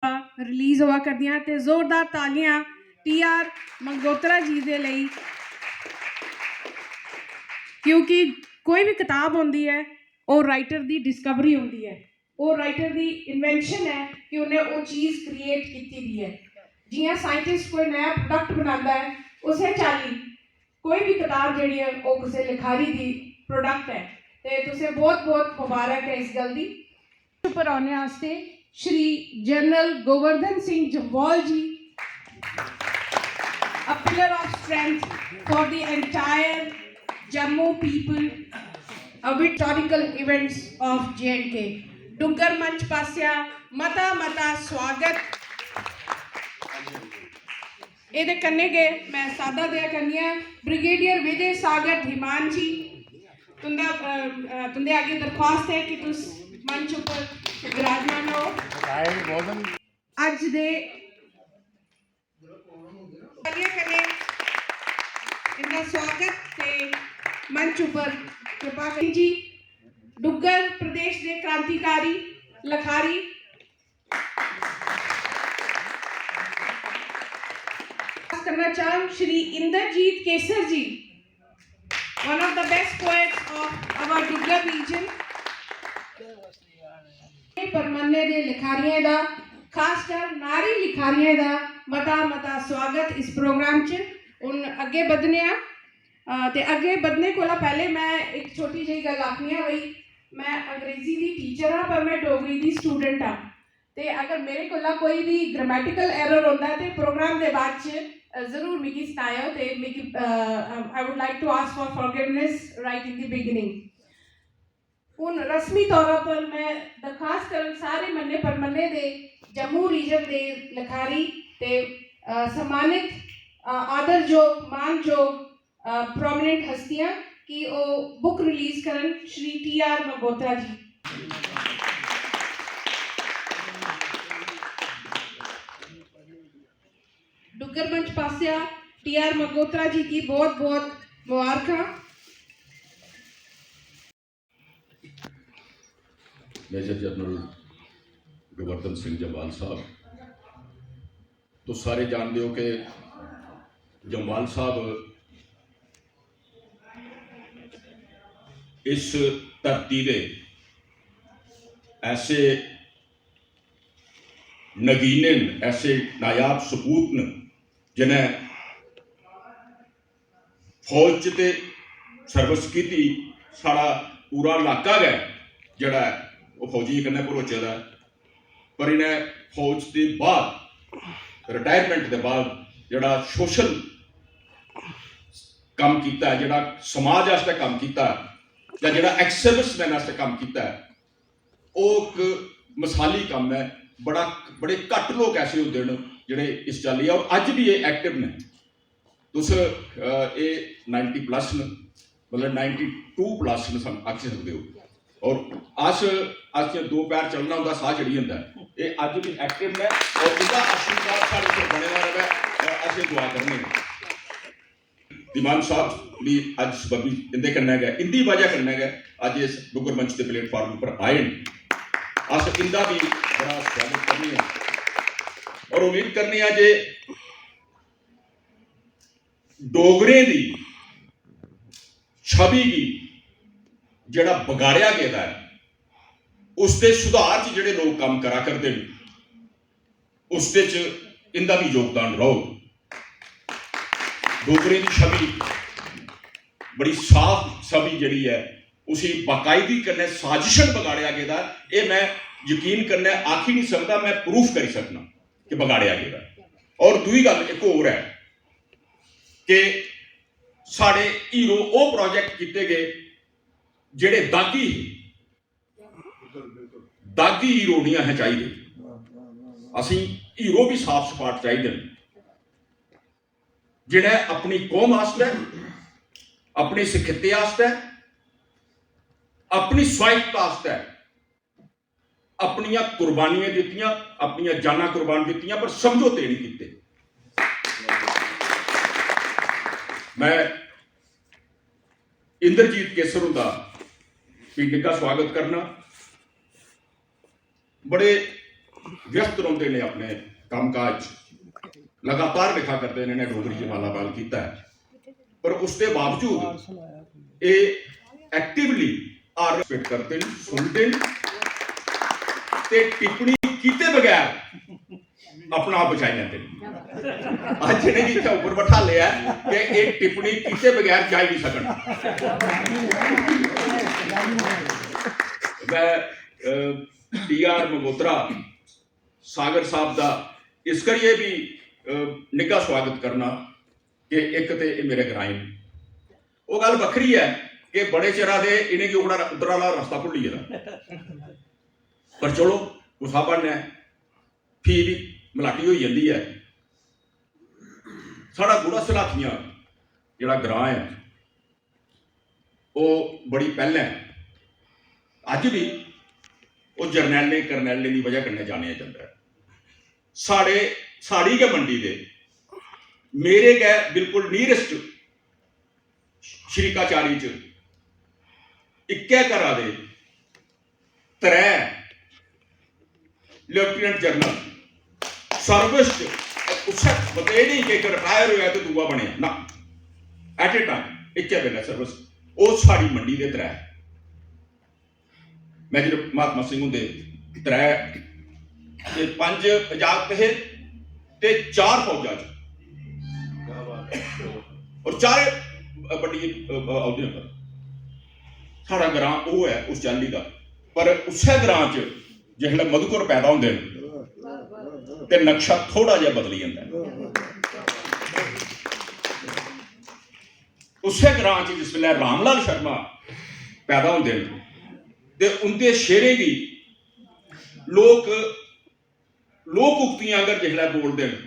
Release हुआ करदियां ते जोरदार तालियां TR मंगोत्रा जी दे लई, क्योंकि कोई भी किताब होंदी है वो राइटर दी डिस्कवरी होंदी है, वो राइटर दी इन्वेंशन है कि उन्हें वो चीज़ क्रिएट की दी है। जियां साइंटिस्ट कोई नया प्रोडक्ट बनाता है उस चाली कोई भी किताब जी है वो किसी लिखारी की प्रोडक्ट है। तो तुसें बहुत बहुत मुबारक है इस गल दी। उपर आने वास्ते Shri general Govardhan Singh Jamwal ji, a pillar of strength for the entire Jammu people, with historical events of J&K. Duggar मंच पासिया मता मता स्वागत। ये कन्ने गए मैं सादा दिया करनी ब्रिगेडियर विजय सागर धीमान जी, तुंदे आगे दरख्वास्त है कि तुस मंच ऊपर विराजमान हो। अज दे इनका स्वागत ते मंच ऊपर कृपा करें जी। डुगर प्रदेश के क्रांतिकारी लखारी करना चाहूँ श्री इंद्रजीत केसर जी, one of the best poets of our Duggar region। परमन्ने दे लिखारियां दा, खासकर नारी लिखारियां दा मता मता स्वागत इस प्रोग्राम च। उन अगे बधने ते अगे बधने कोला पहले मैं एक छोटी जी गल आखनी है, भाई मैं अंग्रेजी की टीचर हाँ पर मैं डोगरी की स्टूडेंट हाँ। तो अगर मेरे कोला कोई भी ग्रामेटिकल एरर होता है तो प्रोग्राम के बाद जरूर मिगी सतायो। तो मिगी I would like to ask for forgiveness right in the beginning. हुन रस्मी तौर पर मैं दरखास्त कर सारे मन्ने परमन्ने दे जम्मू रीजन के लिखारी ते सम्मानित आदरयोग मानयोग प्रोमिनेंट हस्तियां कि वो बुक रिलीज करन श्री TR मंगोत्रा जी। डुगर मंच पासिया TR मंगोत्रा जी की बहुत बहुत मुबारक। मेजर जनरल गोवर्धन सिंह जम्वाल साहब, तो सारे जानते हो कि जम्वाल साहब इस धरती के ऐसे नगीने ऐसे नायाब सपूत न जिन्हें फौज च सर्विस की थी। सारा पूरा इलाका है जड़ा वो फौजी कन्नै भरोचे दा, पर इन्हें फौज के बाद रिटायरमेंट के बाद जड़ा सोशल काम किया है, जड़ा समाज वास्ते काम किया या जड़ा एक्स-सर्विस मैन वास्ते काम किया है, वो एक मिसाली काम है। बड़े घट लोग ऐसे होते हैं जोड़े इस चाली और अज भी ये एक्टिव ने। तुस ये 90+ न, मतलब 92+ न आखी सकते हो। और अस दो पैर चलना होंगे साह चढ़ी जाता है, ये अज भी एक्टिव ने और उनका आशीर्वाद साढ़े से बने रहे और अस दुआ करने। दीमान साहब भी अज सबबी इंदे कन्नै गए, इंदी वजह कन्नै गए अज इस डुगर मंच के प्लेटफार्म पर आए। अस इंदा भी बड़ा स्वागत करने और उम्मीद करने जे डोगरे की छवि की जड़ा बगाड़िया गया है उसके सुधार च जिहड़े लोग काम करा करते हैं उसके इनका भी योगदान रहो। डोगरे की छवि बड़ी साफ छवि जी है उसी बाकायदी करने साजिशन बगाड़िया गया। ये मैं यकीन करने आखी नहीं सकता, मैं प्रूफ कर सकना कि बगाड़िया गया। और दूई गल एक होर है कि साढ़े हीरो वो प्रोजेक्ट किए गए जेड़े दागी हीरो नहीं है चाहिए। असी हीरो भी साफ सपाट चाहिए जिन्हें अपनी कौम वास्ते, अपनी सिखते वास्ते, अपनी स्वायत्ता वास्ते अपनियां कुर्बानियां दित्तियां, अपनियां जाना कुर्बान दित्तियां, पर समझौते नहीं किए। मैं इंद्रजीत केसर का भी निघा स्वागत करना। बड़े व्यस्त रहते ने अपने कामकाज लगातार लिखा करते हैं, इन्हें डोगरी च मालामाल किया है, पर उसके बावजूद ये एक्टिवली आर्टिसिपेट करते हैं, सुनते हैं ते टिप्पणी किए बगैर अपना आप बचाई लेते हैं। आज जिन्हें जिथे ऊपर बैठा लिया कि ये टिप्पणी किए बगैर जा ही नहीं सकन। मैं टी.आर. मगोत्रा सागर साहब का इस करिए भी निघा स्वागत करना कि एक तो ये मेरे ग्राईं वो गल वक्री है कि बड़े चिरा दे इन्हें कि उधर वाला रास्ता भुली गेदा, पर चलो गुस्सा बनना फी भी मलाटी हो जाती है। साड़ा गुड़ा सलाखियां जिहड़ा ग्रां है वो बड़ी पहले अज भी वो जरनैले करनैले की वजह कन्नै जानिया जाता है। साड़ी गै मंडी दे मेरे गै बिल्कुल नीयरेस्ट शरीकाचारी च इक्कै घरा दे 3 लेफ्टिनेंट जनरल सर्विस उस बते नहीं कि रिटायर होया तो दूआ बने ना, एट ए टाइम इक्कै वेले सर्विस वो साड़ी मंडी दे 3 मेजर महात्मा सिंह होंदे 3 ते 5 पंजाब ते 4 फौजा च और 4 बड़ी औहदे पर साड़ा ग्रां वो है उस चाली का। पर उसे ग्रां च जिसले मधुकर पैदा होंदे ते नक्शा थोड़ा जिहा बदली जाता है। उसे ग्रां च जिसले रामलाल शर्मा पैदा होंदे ते उनके शेरे की लोक उक्तियां अगर जिसले बोलते हैं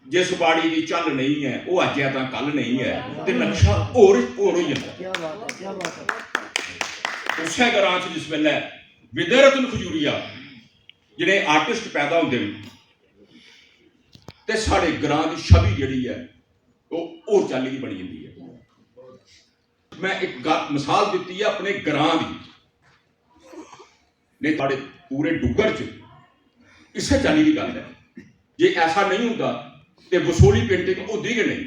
जिस बाड़ी की चल नहीं है वो अज है तो कल नहीं है, तो नक्शा होर हो जाता। उस ग्रां च जिस वेले विदय रतन खजूरिया जिहड़े आर्टिस्ट पैदा होंदे ते साढ़े ग्रां की छवि जिहड़ी है वो होर चाली की बनी जाती है। मैं एक मिसाल दी है अपने ग्रां की, नहीं साढ़े पूरे डुगर च इस चाली की गल है। जे ऐसा नहीं होता तो बसोली पेंटिंग होती कि नहीं,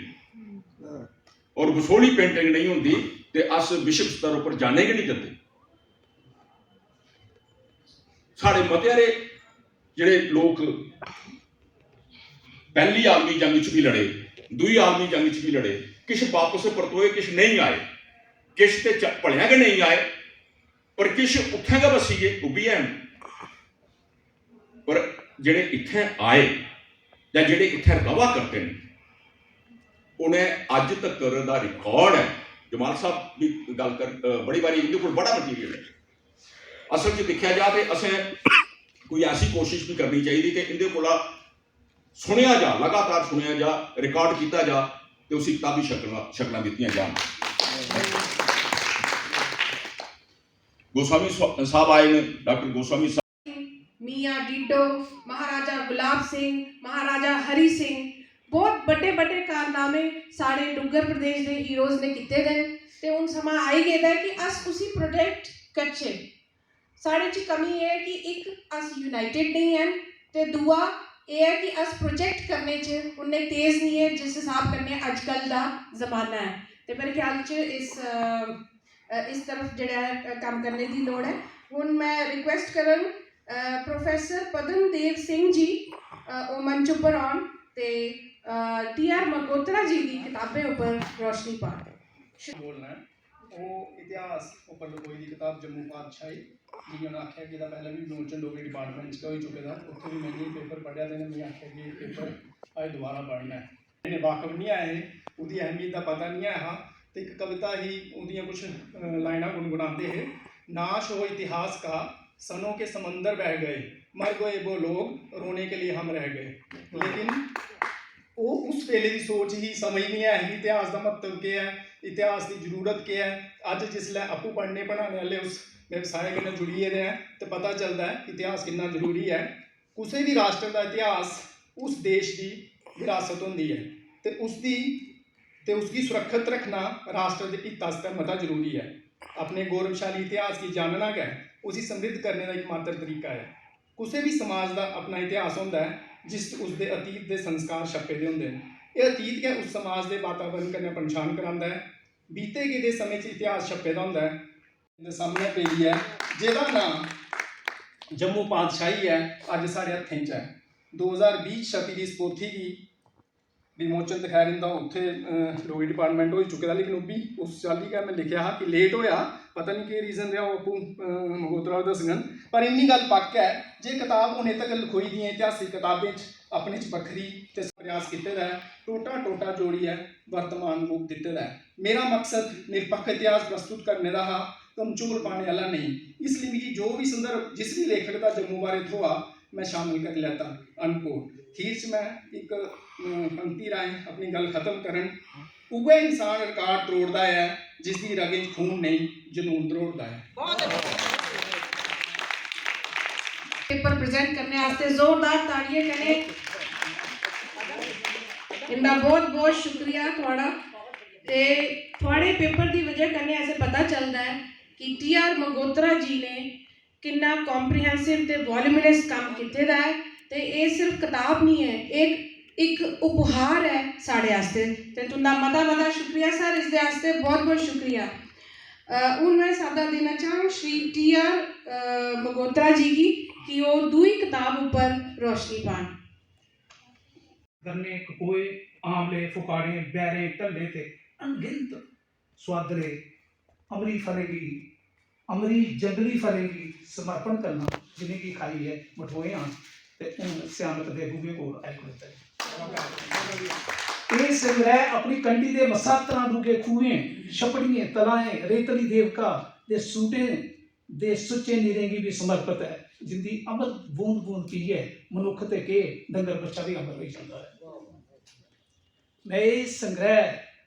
और बसोली पेंटिंग नहीं होती तो अस विश्व स्तर पर जाने के नहीं करते। साढ़े मतेरे जिहड़े लोग पहली आलमी जंग च भी लड़े, दूई आलमी जंग च भी लड़े, किश वापस परतोए किश नहीं आए, किश ते भलिया के नहीं आए, पर किश उत्थें गै बसी गए वो भी हैन। पर जिहड़े इत्थे आए या जिहड़े इत्थे रवा करते हैं उन्हें अज तक दा रिकॉर्ड है। जमाल साहब भी गल कर बड़ी बारी इनके कोल बड़ा मटीरियल है। असल च देखा जाए तो असें कोई ऐसी कोशिश भी करनी चाहिए कि इनके कोला सुनिया जा, लगातार सुनिया जा, रिकॉर्ड किया जा तो उसी किताबी शक्ल दी जान। गोस्वामी साहब आए ने, डॉक्टर गोस्वामी साहब, मियाँ डिडो, महाराजा गुलाब सिंह, महाराजा हरी सिंह, बहुत बड़े बड़े कारनामे साढ़े डुगर प्रदेश के हीरोज़ ने किए दे ते हुण समा आई गेदा है कि अस उसी प्रोजेक्ट करचे। साढ़े च कमी है कि एक अस यूनाइटेड नहीं हैं ते दूआ यह है कि अस प्रोजेक्ट करने च उन्ने तेज़ नहीं है जिस हिसाब कन्नै अजकल का जमाना है। तो मेरे ख्याल च इस तरफ जो काम करने की लोड़ है। हुण मैं रिक्वेस्ट करन प्रोफैसर पद्मदेव सिंह जी वो मंच उपर आउण ते टी.आर. मगोत्रा जी की किताबें उपर रोशनी पान। बोलना है वो इतिहास उपर कोई दी किताब जम्मू पातशाही जी ने आख्या कि पहले भी नोचन डोगरी डिपार्टमेंट च हो चुके दा, उत्थे भी मैंने पेपर पढ़िया ते मैं आख्या कि पेपर अज दोबारा पढ़ना है। इन्हें वाकफ नहीं आए उसकी अहमियत का पता नहीं है। हाँ तो एक कविता ही उदियां कुछ लाइना गुनगुनाते हैं। नाश हो इतिहास का, सनों के समंदर बह गए, मर गए वो लोग, रोने के लिए हम रह गए। लेकिन वो उस वेले की सोच ही समझ नहीं है इतिहास का मतलब क्या है, इतिहास की जरूरत क्या है। अज जिसलै आपू पढ़ने पढ़ाने वाले उस व्यवसाय कन्नै जुड़िए दे हैं तो पता चलता है इतिहास कितना जरूरी है। किसी भी राष्ट्र का इतिहास उस देश की विरासत होंदी है तो उसकी सुरक्षित रखना राष्ट्र के हित आस्ते मता जरूरी है। अपने गौरवशाली इतिहास की जानना क्या है, उसी समृद्ध करने का एक मात्र तरीका है। ਕਿਸੇ ਵੀ ਸਮਾਜ ਦਾ ਆਪਣਾ ਇਤਿਹਾਸ ਹੁੰਦਾ ਹੈ ਜਿਸ ਉਸਦੇ ਅਤੀਤ ਦੇ ਸੰਸਕਾਰ ਛਪੇ ਦੇ ਹੁੰਦੇ ਨੇ। ਇਹ ਅਤੀਤ ਕੇ ਉਸ ਸਮਾਜ ਦੇ ਵਾਤਾਵਰਨ ਕन्नै ਪਛਾਣ ਕਰਾਉਂਦਾ ਹੈ। ਬੀਤੇ ਗਏ ਦੇ ਸਮੇਂ 'ਚ ਇਤਿਹਾਸ ਛਪੇ ਦਾ ਹੁੰਦਾ ਹੈ। ਇਹਦੇ ਸਾਹਮਣੇ ਪਈ ਹੈ ਜਿਹਦਾ ਨਾਮ ਜੰਮੂ ਪਾਤਸ਼ਾਹੀ ਹੈ, ਅੱਜ ਸਾਡੇ ਹੱਥਾਂ 'ਚ ਹੈ। 2020 ਛਪੀ ਦੀ ਪੋਥੀ ਦੀ विमोचन तो खैर इंदा उत्थे लोई डिपार्टमेंट हो चुके दा, लेकिन भी उस चाली का मैं लिखा हा कि लेट होया, पता नहीं कि रीजन रहा वो मगोत्रा दसगन, पर इन्नी गल पक्क है जे किताब हुणे तक लिखोई दी इतिहासिक किताबें अपने च बखरी ते प्रयास किते दा है, टोटा टोटा जोड़ी है वर्तमान रूप दिते दा है। मेरा मकसद निरपक्ष इतिहास प्रस्तुत करने का हा, कमचोर पाने वाला नहीं। इसलिए मेरी जो भी संदर्भ जिस भी लेखक का जम्मू बारे थोआ मैं शामिल कर लेता अनकोट। खीर च मैं एक पंक्ति राय अपनी गल खत्म करन, उगे इंसान रिकॉर्ड तोड़ता है जिसकी रगे खून नहीं जुनून दरोड़ता है। पेपर प्रेजेंट करने वास्ते जोरदार ताड़ियां करें। इंदा बहुत बहुत शुक्रिया थोड़ा। ते थोड़े पेपर की वजह करने ऐसे पता चलता है कि टी.आर. मगोत्रा जी ने कितना कॉम्प्रीहेंसिव ते वॉल्यूमिनस काम किते दा है। ते ये सिर्फ किताब नहीं है, एक उपहार है साढ़े वास्ते। ते तुंदा मता मता शुक्रिया सर, इस दे वास्ते बहुत बहुत शुक्रिया। हूँ मैं सादा देना चाहूँ श्री टी.आर. मगोत्रा जी की कि वो दूई किताब ऊपर रोशनी पान। गन्ने ककोए आमले फुकाड़े बैरे टल्ले ते अनगिनत स्वादरे अमरी फलेगी अमरी जंगली फलेगी समर्पण करना जिन्हें की खाई है मठोए ते सियामत दे गुगे को आई खुलता है। ये संग्रह अपनी कंटी दे मसातरा दुगे खूहे छपड़ियां तलाएं रेतली देवका दे सूटे दे सुच्चे निरेंगी भी समर्पित है, जिंदी अमृत बूंद बूंद पी है मनुख ते के डंगर बच्चा भी अमर रही जाता है। मैं ये संग्रह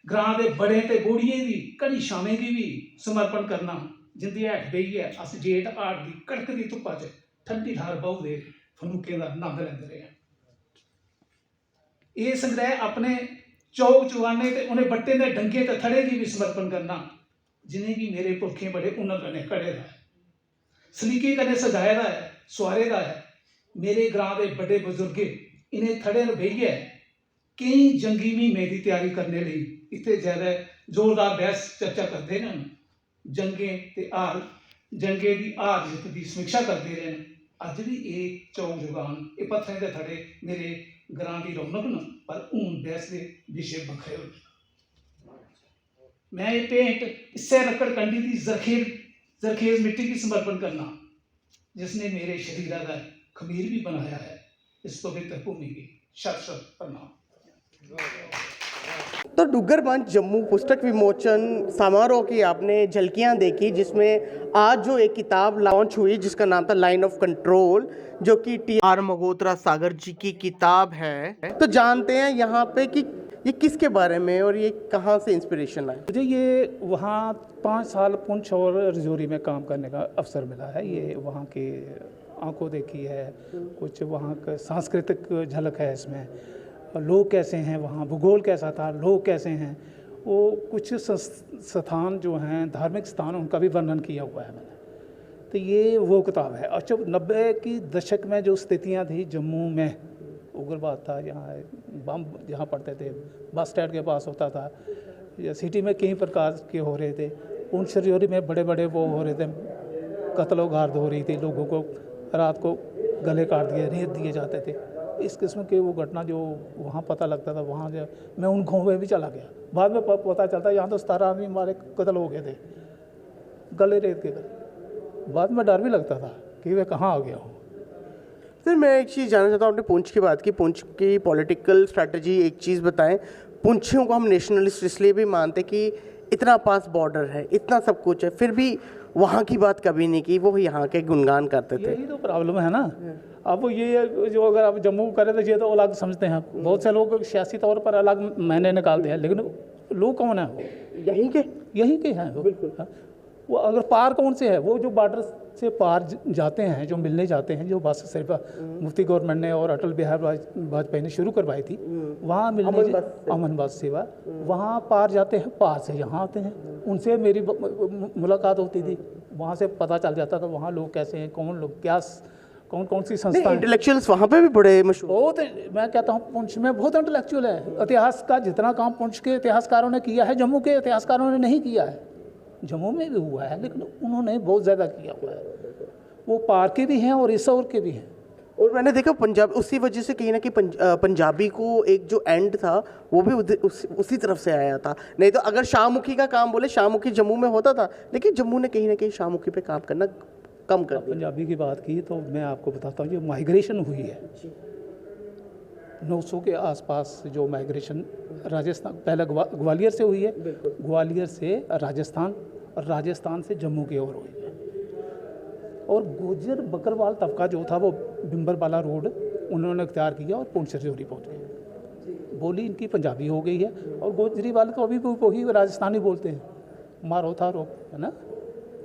ग्रां दे बड़े ते बूढ़िए दी कड़ी शामें की भी समर्पण करना, जिंदी हैठ बही है अस जेठ आठ की कड़कदी धुप्पा च ठंडी ठार बहु दे फनूके का नंद लैंदे रहे। ये संग्रह अपने चौक चौगाने ते उन्हें बट्टे दे डंगे ते थड़े की भी समर्पण करना, जिन्हें की मेरे पुरखे बड़े उन्नत कने कड़े दा है, सलीके कने सजाए दा है, सुआरे दा है। मेरे ग्रां दे बड़े बुजुर्गे इन्हें थड़े बेहिए कई जंगी मुहिमें की तैयारी करने लिए इतने ज्यादा जोरदार बहस चर्चा करते हैं। जंगे ते हार जंगे की हार जित की समीक्षा करते रहे। अज भी ये चौक जुगान ये पत्थरें के थड़े मेरे ग्रां की रौनक न, पर हूँ बहस के विषय बखरे हो। मैं ये पेंट इससे रकड़ कंडी की जरखेज मिट्टी की समर्पण करना, जिसने मेरे शरीर का खमीर भी बनाया है। इस पवित्र भूमि की शत शत प्रणाम। तो डुग्गर मंच जम्मू पुस्तक विमोचन समारोह की आपने झलकियां देखी, जिसमें आज जो एक किताब लॉन्च हुई जिसका नाम था लाइन ऑफ कंट्रोल, जो कि टी.आर. मगोत्रा सागर जी की किताब है। तो जानते हैं यहाँ पे कि ये किसके बारे में और ये कहाँ से इंस्पिरेशन आया। मुझे ये वहाँ 5 साल पुंछ और रजौरी में काम करने का अवसर मिला है। ये वहाँ के आंखों देखी है, कुछ वहाँ का सांस्कृतिक झलक है इसमें, लोग कैसे हैं वहाँ, भूगोल कैसा था, लोग कैसे हैं, वो कुछ स्थान जो हैं धार्मिक स्थान उनका भी वर्णन किया हुआ है मैंने। तो ये वो किताब है। और जब 90 की दशक में जो स्थितियाँ थी जम्मू में, उग्रवाद था, यहाँ बम जहाँ पड़ते थे, बस स्टैंड के पास होता था, या सिटी में कई प्रकार के हो रहे थे, उन शरीरी में बड़े बड़े वो हो रहे थे, कत्लो गार्द हो रही थी, लोगों को रात को गले काट दिए, रेत दिए जाते थे। इस किस्म के वो घटना जो वहाँ पता लगता था, वहाँ जो मैं उन गाँव में भी चला गया। बाद में पता चलता यहाँ तो 17 आदमी हमारे कत्ल हो गए थे गले रेत के। बाद में डर भी लगता था कि वे कहाँ आ गया हूँ। सर मैं एक चीज़ जानना चाहता हूँ, आपने पुंछ की बात की, पुंछ की पॉलिटिकल स्ट्रैटेजी एक चीज़ बताएं। पुंछियों को हम नेशनलिस्ट इसलिए भी मानते कि इतना पास बॉर्डर है, इतना सब कुछ है, फिर भी वहाँ की बात कभी नहीं की, वो यहाँ के गुणगान करते थे। यही तो प्रॉब्लम है ना। अब ये जो अगर आप जम्मू करें तो ये तो अलग समझते हैं, बहुत से लोग सियासी तौर पर अलग मायने निकालते हैं, लेकिन लोग कौन है वो? यहीं के हैं वो। बिल्कुल। वो अगर पार कौन से है, वो जो बॉर्डर से पार जाते हैं, जो मिलने जाते हैं, जो बस सिर्फ मुफ्ती गवर्नमेंट ने और अटल बिहारी वाजपेयी ने शुरू करवाई थी, वहाँ मिलने अमन बस सेवा, वहाँ पार जाते हैं, पार से यहाँ आते हैं, उनसे मेरी मुलाकात होती थी, वहाँ से पता चल जाता था वहाँ लोग कैसे हैं, कौन लोग क्या कौन कौन सी संस्थाएं। इंटेलेक्चुअल्स वहाँ पे भी बड़े मशहूर। बहुत, मैं कहता हूँ पुंछ में बहुत इंटेलेक्चुअल है। इतिहास का जितना काम पुंछ के इतिहासकारों ने किया है, जम्मू के इतिहासकारों ने नहीं किया है। जम्मू में भी हुआ है लेकिन उन्होंने बहुत ज़्यादा किया हुआ है। वो पार के भी हैं और इसौर के भी हैं। और मैंने देखा पंजाब उसी वजह से कहीं ना कहीं पंजाबी को एक जो एंड था वो भी उसी तरफ से आया था। नहीं तो अगर शाहमुखी का काम बोले, शाहमुखी जम्मू में होता था, लेकिन जम्मू ने कहीं ना कहीं शाहमुखी पे काम करना कम कर दिया। पंजाबी की बात की तो मैं आपको बताता हूँ, जो माइग्रेशन हुई है 900 के आसपास, जो माइग्रेशन राजस्थान, पहले ग्वालियर से हुई है, ग्वालियर से राजस्थान और राजस्थान से जम्मू की ओर हुई है। और गुजर बकरवाल तबका जो था वो बिम्बरवाला रोड उन्होंने इख्तियार किया और पुंछ से जोरी पहुँच गए। बोली इनकी पंजाबी हो गई है और गोजरी वाले तो अभी भी वही राजस्थानी बोलते हैं, मारो था रो, है ना,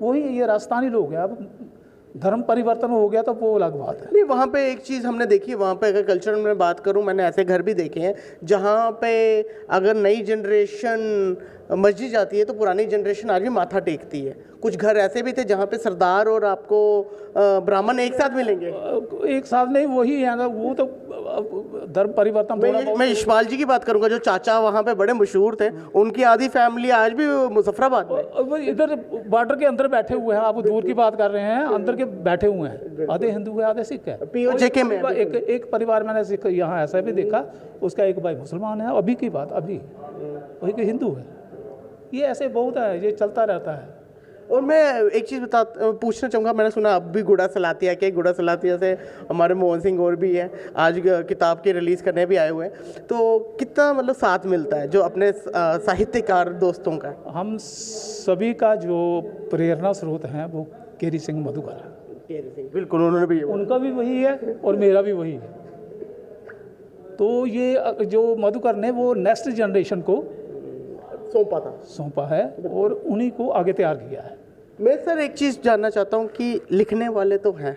वही ये राजस्थानी लोग हैं। अब धर्म परिवर्तन हो गया तो वो अलग बात है। नहीं, वहाँ पे एक चीज़ हमने देखी, वहाँ पे अगर कल्चर में बात करूँ, मैंने ऐसे घर भी देखे हैं जहाँ पे अगर नई जनरेशन मस्जिद जाती है तो पुरानी जनरेशन आज भी माथा टेकती है। कुछ घर ऐसे भी थे जहाँ पे सरदार और आपको ब्राह्मण एक साथ मिलेंगे। एक साथ नहीं, वही है ना, वो तो धर्म परिवर्तन मैं इस्माइल जी की बात करूंगा, जो चाचा वहाँ पे बड़े मशहूर थे, उनकी आधी फैमिली आज भी मुजफ्फराबाद में। वो इधर बॉर्डर के अंदर बैठे हुए हैं। आप दूर की बात कर रहे हैं, अंदर के बैठे हुए हैं। आधे हिंदू है, आधे सिख है। POJK में एक परिवार मैंने सिख यहाँ ऐसा भी देखा, उसका एक भाई मुसलमान है, अभी की बात, अभी वही कोई हिंदू है। ये ऐसे बहुत है, ये चलता रहता है। और मैं एक चीज़ पूछना चाहूँगा, मैंने सुना अब भी गुड़ा सलातिया के, गुड़ा सलातिया से हमारे मोहन सिंह और भी हैं, आज किताब के रिलीज़ करने भी आए हुए हैं, तो कितना मतलब साथ मिलता है जो अपने साहित्यकार दोस्तों का? हम सभी का जो प्रेरणा स्रोत हैं वो केरी सिंह मधुकर है। केरी सिंह, बिल्कुल, उन्होंने भी, उनका भी वही है और मेरा भी वही है। तो ये जो मधुकर ने वो नेक्स्ट जनरेशन को सौंपा है और उन्हीं को आगे तैयार किया है। मैं सर एक चीज़ जानना चाहता हूँ कि लिखने वाले तो हैं,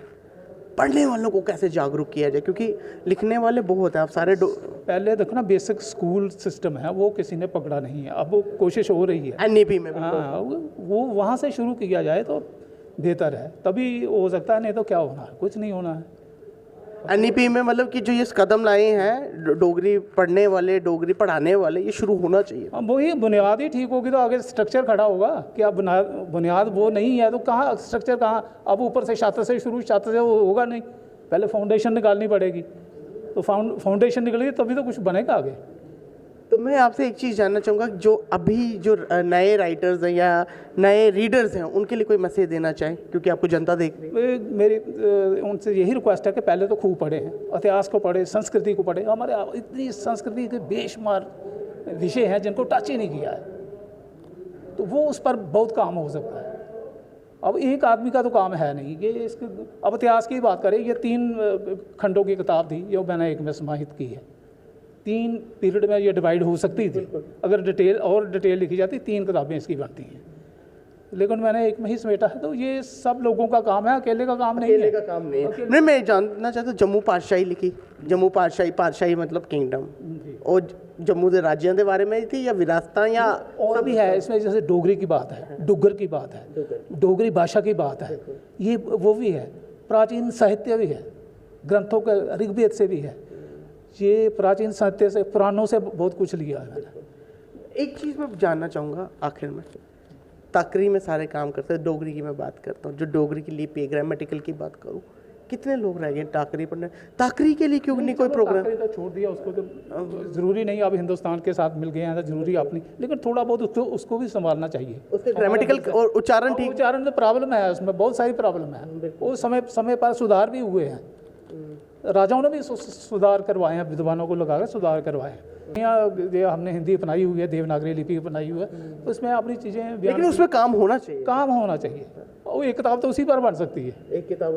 पढ़ने वालों को कैसे जागरूक किया जाए, क्योंकि लिखने वाले बहुत हैं। आप सारे पहले देखो ना, बेसिक स्कूल सिस्टम है वो किसी ने पकड़ा नहीं है, अब वो कोशिश हो रही है NEP में। हाँ, वो वहाँ से शुरू किया जाए तो बेहतर है, तभी हो सकता है, नहीं तो क्या होना है, कुछ नहीं होना है। NEP में मतलब कि जो ये कदम लाए हैं, डोगरी पढ़ने वाले, डोगरी पढ़ाने वाले, ये शुरू होना चाहिए। अब वही बुनियाद ही ठीक होगी तो आगे स्ट्रक्चर खड़ा होगा। कि अब बुनियाद वो नहीं है तो कहाँ स्ट्रक्चर, कहाँ? अब ऊपर से छात्र से शुरू, छात्र से वो होगा नहीं, पहले फाउंडेशन निकालनी पड़ेगी। तो फाउंडेशन निकलेगी तभी तो कुछ बनेगा आगे। तो मैं आपसे एक चीज़ जानना चाहूँगा, जो अभी जो नए राइटर्स हैं या नए रीडर्स हैं, उनके लिए कोई मैसेज देना चाहें, क्योंकि आपको जनता देख रही है। मेरी उनसे यही रिक्वेस्ट है कि पहले तो खूब पढ़ें, इतिहास को पढ़ें, संस्कृति को पढ़ें। हमारे इतनी संस्कृति के बेशुमार विषय हैं जिनको टच ही नहीं किया है, तो वो उस पर बहुत काम हो सकता है। अब एक आदमी का तो काम है नहीं ये इसके। अब इतिहास की बात करें, ये 3 खंडों की किताब थी, ये मैंने एक में समाहित की है। 3 पीरियड में ये डिवाइड हो सकती थी, अगर डिटेल लिखी जाती, 3 किताबें इसकी बनती हैं, लेकिन मैंने एक में ही समेटा है। तो ये सब लोगों का काम है, अकेले का काम नहीं है। का काम नहीं है। नहीं, मैं जानना चाहता हूँ, जम्मू पातशाही लिखी, जम्मू पातशाही मतलब किंगडम, और जम्मू के राज्यों के बारे में थी या विरासतां या और भी है इसमें, जैसे डोगरी की बात है, डुग्गर की बात है, डोगरी भाषा की बात है, ये वो भी है। प्राचीन साहित्य भी है, ग्रंथों के ऋग्वेद से भी है, ये प्राचीन साहित्य से, पुराणों से बहुत कुछ लिया है मैंने। एक चीज़ मैं जानना चाहूँगा आखिर में, ताकरी में सारे काम करते हैं, डोगरी की मैं बात करता हूँ, जो डोगरी की लिपि ग्रामेटिकल की बात करूँ, कितने लोग रह गए टाकरी पढ़ने? टाकरी के लिए क्यों नहीं कोई प्रोग्राम? तो छोड़ दिया उसको, तो ज़रूरी नहीं अब हिंदुस्तान के साथ मिल गए हैं तो ज़रूरी अपनी, लेकिन थोड़ा बहुत उसको भी संभालना चाहिए। उसके ग्रामेटिकल और उच्चारण ठीक, उच्चारण तो प्रॉब्लम है, उसमें बहुत सारी प्रॉब्लम है। वो समय पर सुधार भी हुए हैं, राजाओं ने भी सुधार करवाए हैं, विद्वानों को लगाकर सुधार करवाए हैं। यहाँ हमने हिंदी अपनाई हुई है, देवनागरी लिपि अपनाई हुई है, तो उसमें अपनी चीज़ें, लेकिन उसमें काम होना चाहिए, काम होना चाहिए। और एक किताब तो उसी पर बन सकती है, एक किताब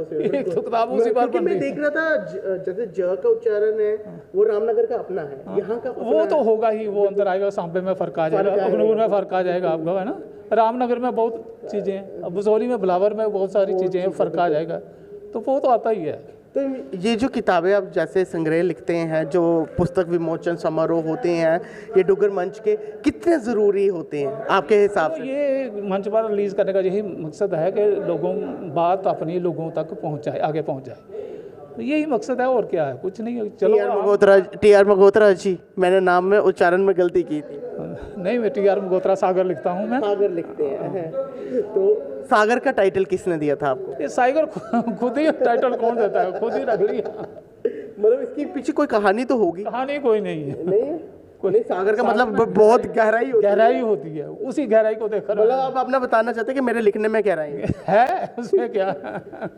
उसी पर बन। मैं देख रहा था जैसे ज का उच्चारण है वो रामनगर का अपना है, यहाँ का वो तो होगा ही, वो अंदर आएगा, सांबे में फ़र्क आ जाएगा, अखनूर में फ़र्क आ जाएगा आपका, है ना। रामनगर में बहुत चीज़ें हैं, अब बसोली में, बिलावर में बहुत सारी चीज़ें हैं, फ़र्क आ जाएगा, तो वो तो आता ही है। तो ये जो किताबें आप जैसे संग्रह लिखते हैं, जो पुस्तक विमोचन समारोह होते हैं, ये डुग्गर मंच के कितने ज़रूरी होते हैं आपके हिसाब से? ये मंच पर रिलीज़ करने का यही मकसद है कि लोगों बात अपनी लोगों तक पहुंचाए, आगे पहुंच जाए। यही मकसद है, और क्या है, कुछ नहीं है। चलो टी आर मगोत्रा जी, मैंने नाम में उच्चारण में गलती की थी। नहीं, मैं टी आर मगोत्रा सागर लिखता हूँ मैं। सागर लिखते हैं। तो सागर का टाइटल किसने दिया था आपको? ये सागर खुद ही टाइटल कौन देता है, खुद ही रख लिया। मतलब इसके पीछे कोई कहानी तो होगी? कहानी कोई नहीं है। नहीं, नहीं, सागर का मतलब बहुत गहराई होती है। गहराई होती है, उसी गहराई को देख मतलब आप अपना बताना चाहते हैं कि मेरे लिखने में गहराई है, उसमें क्या।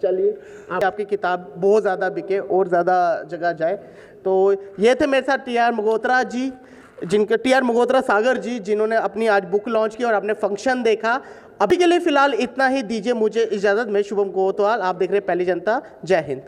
चलिए, आपकी किताब बहुत ज़्यादा बिके और ज़्यादा जगह जाए। तो ये थे मेरे साथ टी आर मगोत्रा जी, टी आर मगोत्रा सागर जी, जिन्होंने अपनी आज बुक लॉन्च की और आपने फंक्शन देखा। अभी के लिए फिलहाल इतना ही, दीजिए मुझे इजाज़त। मैं शुभम कोतवाल, आप देख रहे हैं पहली जनता। जय हिंद।